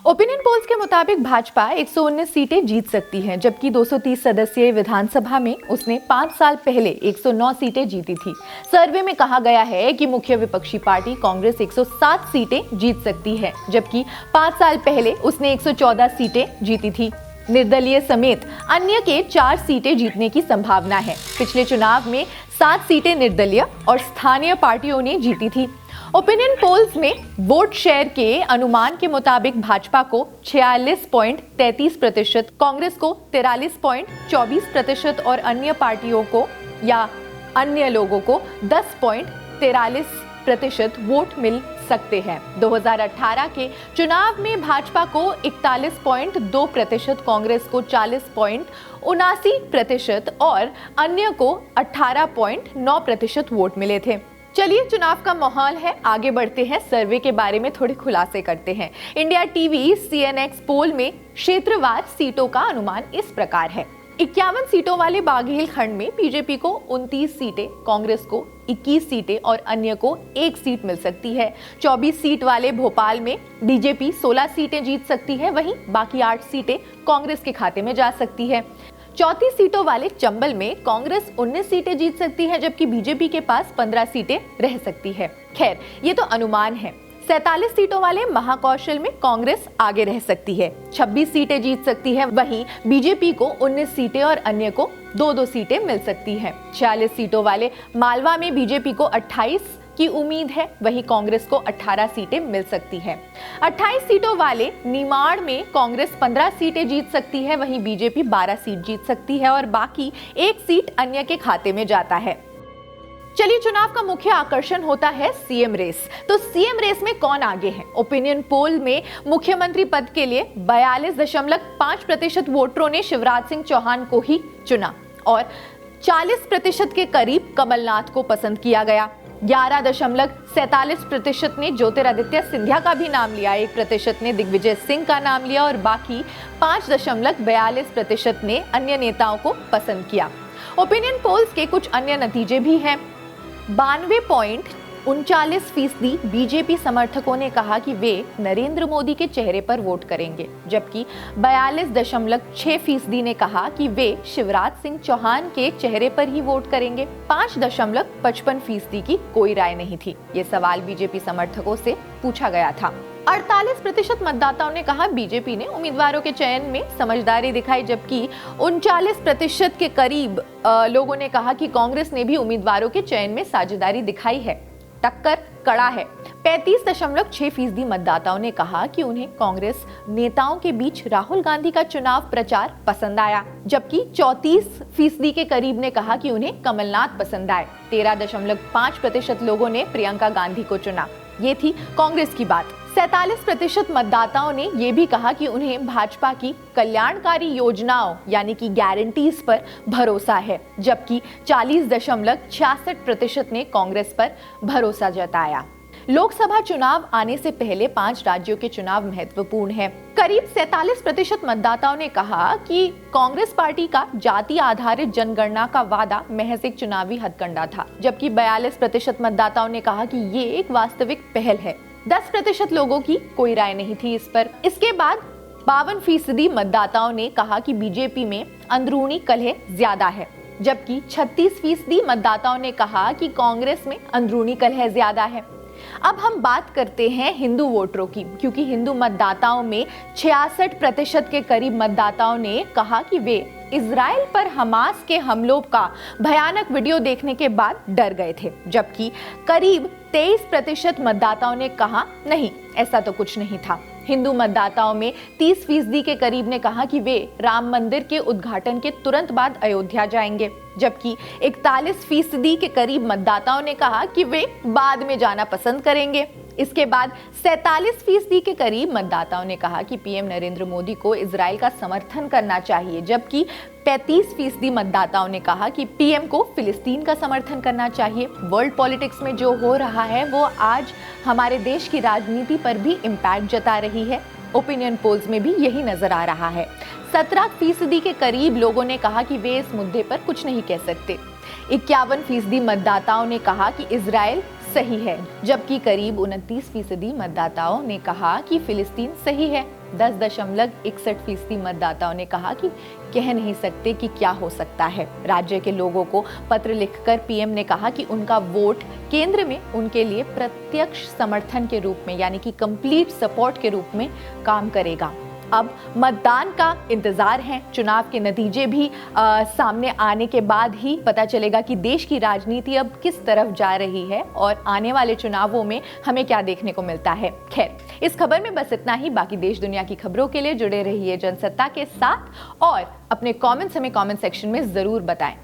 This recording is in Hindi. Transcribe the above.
ओपिनियन पोल्स के मुताबिक भाजपा 119 सीटें जीत सकती है, जबकि 230 सदस्यीय विधानसभा में उसने 5 साल पहले 109 सीटें जीती थी। सर्वे में कहा गया है कि मुख्य विपक्षी पार्टी कांग्रेस 107 सीटें जीत सकती है, जबकि 5 साल पहले उसने 114 सीटें जीती थी। निर्दलीय समेत अन्य के 4 सीटें जीतने की संभावना है। पिछले चुनाव में 7 सीटें निर्दलीय और स्थानीय पार्टियों ने जीती थी। ओपिनियन पोल्स में वोट शेयर के अनुमान के मुताबिक भाजपा को 46.33%, कांग्रेस को 43.24% और अन्य पार्टियों को या अन्य लोगों को 10.43% वोट मिल सकते हैं। 2018 के चुनाव में भाजपा को 41.2%, कांग्रेस को 40.79% और अन्य को 18.9% वोट मिले थे। चलिए, चुनाव का माहौल है, आगे बढ़ते हैं, सर्वे के बारे में थोड़े खुलासे करते हैं। इंडिया टीवी CNX पोल में क्षेत्रवार सीटों का अनुमान इस प्रकार है। 51 सीटों वाले बाघेल खंड में बीजेपी को 29 सीटें, कांग्रेस को 21 सीटें और अन्य को 1 सीट मिल सकती है। 24 सीट वाले भोपाल में बीजेपी 16 सीटें जीत सकती है, वहीं बाकी 8 सीटें कांग्रेस के खाते में जा सकती है। 34 सीटों वाले चंबल में कांग्रेस 19 सीटें जीत सकती है, जबकि बीजेपी के पास 15 सीटें रह सकती है। खैर, ये तो अनुमान है। 47 सीटों वाले महाकौशल में कांग्रेस आगे रह सकती है, 26 सीटें जीत सकती है, वहीं बीजेपी को 19 सीटें और अन्य को 2-2 सीटें मिल सकती हैं। 46 सीटों वाले मालवा में बीजेपी को 28 की उम्मीद है, वहीं कांग्रेस को 18 सीटें मिल सकती है। 28 सीटों वाले निमाड़ में कांग्रेस 15 सीटें जीत सकती है, वहीं बीजेपी 12 सीट जीत सकती है और बाकी 1 सीट अन्य के खाते में जाता है। चलिए, चुनाव का मुख्य आकर्षण होता है सीएम रेस। तो सीएम रेस में कौन आगे है? ओपिनियन पोल में मुख्यमंत्री पद के लिए 42.5% वोटरों ने शिवराज सिंह चौहान को ही चुना और 40% के करीब कमलनाथ को पसंद किया गया। 11.47% ने ज्योतिरादित्य सिंधिया का भी नाम लिया, 1% ने दिग्विजय सिंह का नाम लिया और बाकी 5.42% ने अन्य नेताओं को पसंद किया। ओपिनियन पोल्स के कुछ अन्य नतीजे भी हैं। 92.39% बीजेपी समर्थकों ने कहा कि वे नरेंद्र मोदी के चेहरे पर वोट करेंगे, जबकि 42.6% ने कहा कि वे शिवराज सिंह चौहान के चेहरे पर ही वोट करेंगे। 5.55% की कोई राय नहीं थी। ये सवाल बीजेपी समर्थकों से पूछा गया था। 48% मतदाताओं ने कहा बीजेपी ने उम्मीदवारों के चयन में समझदारी दिखाई, जबकि 39% के करीब लोगों ने कहा कि कांग्रेस ने भी उम्मीदवारों के चयन में साझेदारी दिखाई है। टक्कर कड़ा है। 35.6% मतदाताओं ने कहा कि उन्हें कांग्रेस नेताओं के बीच राहुल गांधी का चुनाव प्रचार पसंद आया, जबकि 34% के करीब ने कहा कि उन्हें कमलनाथ पसंद आए। 13.5% लोगों ने प्रियंका गांधी को चुना। ये थी कांग्रेस की बात। 47% मतदाताओं ने यह भी कहा कि उन्हें भाजपा की कल्याणकारी योजनाओं यानी कि गारंटीज पर भरोसा है, जबकि 40.66% ने कांग्रेस पर भरोसा जताया। लोकसभा चुनाव आने से पहले 5 राज्यों के चुनाव महत्वपूर्ण हैं। करीब 47% मतदाताओं ने कहा कि कांग्रेस पार्टी का जाति आधारित जनगणना का वादा महज एक चुनावी हथकंडा था, जबकि 42% मतदाताओं ने कहा कि ये एक वास्तविक पहल है। 10% लोगों की कोई राय नहीं थी इस पर। इसके बाद 52% मतदाताओं ने कहा कि बीजेपी में अंदरूनी कलह ज्यादा है, जबकि 36% मतदाताओं ने कहा कि कांग्रेस में अंदरूनी कलह ज्यादा है। अब हम बात करते हैं हिंदू वोटरों की, क्योंकि हिंदू मतदाताओं में 66% के करीब मतदाताओं ने कहा कि वे इजराइल पर हमास के हमलों का भयानक वीडियो देखने के बाद डर गए थे, जबकि करीब 23% मतदाताओं ने कहा नहीं, ऐसा तो कुछ नहीं था। हिंदू मतदाताओं में 30% के करीब ने कहा कि वे राम मंदिर के उद्घाटन के तुरंत बाद अयोध्या जाएंगे, जबकि 41% के करीब मतदाताओं ने कहा कि वे बाद में जाना पसंद करेंगे। इसके बाद 47% के करीब मतदाताओं ने कहा कि पीएम नरेंद्र मोदी को इजराइल का समर्थन करना चाहिए, जबकि 35% मतदाताओं ने कहा कि पीएम को फिलिस्तीन का समर्थन करना चाहिए। वर्ल्ड पॉलिटिक्स में जो हो रहा है वो आज हमारे देश की राजनीति पर भी इम्पैक्ट जता रही है। ओपिनियन पोल्स में भी यही नजर आ रहा है। 17% के करीब लोगों ने कहा कि वे इस मुद्दे पर कुछ नहीं कह सकते। 51% मतदाताओं ने कहा कि इजराइल सही है, जबकि करीब 29% मतदाताओं ने कहा कि फिलिस्तीन सही है। 10.61% मतदाताओं ने कहा कि कह नहीं सकते कि क्या हो सकता है। राज्य के लोगों को पत्र लिखकर पीएम ने कहा कि उनका वोट केंद्र में उनके लिए प्रत्यक्ष समर्थन के रूप में यानी कि कंप्लीट सपोर्ट के रूप में काम करेगा। अब मतदान का इंतजार है। चुनाव के नतीजे भी सामने आने के बाद ही पता चलेगा कि देश की राजनीति अब किस तरफ जा रही है और आने वाले चुनावों में हमें क्या देखने को मिलता है। खैर, इस खबर में बस इतना ही। बाकी देश दुनिया की खबरों के लिए जुड़े रहिए जनसत्ता के साथ और अपने कमेंट्स हमें कमेंट सेक्शन में जरूर बताएं।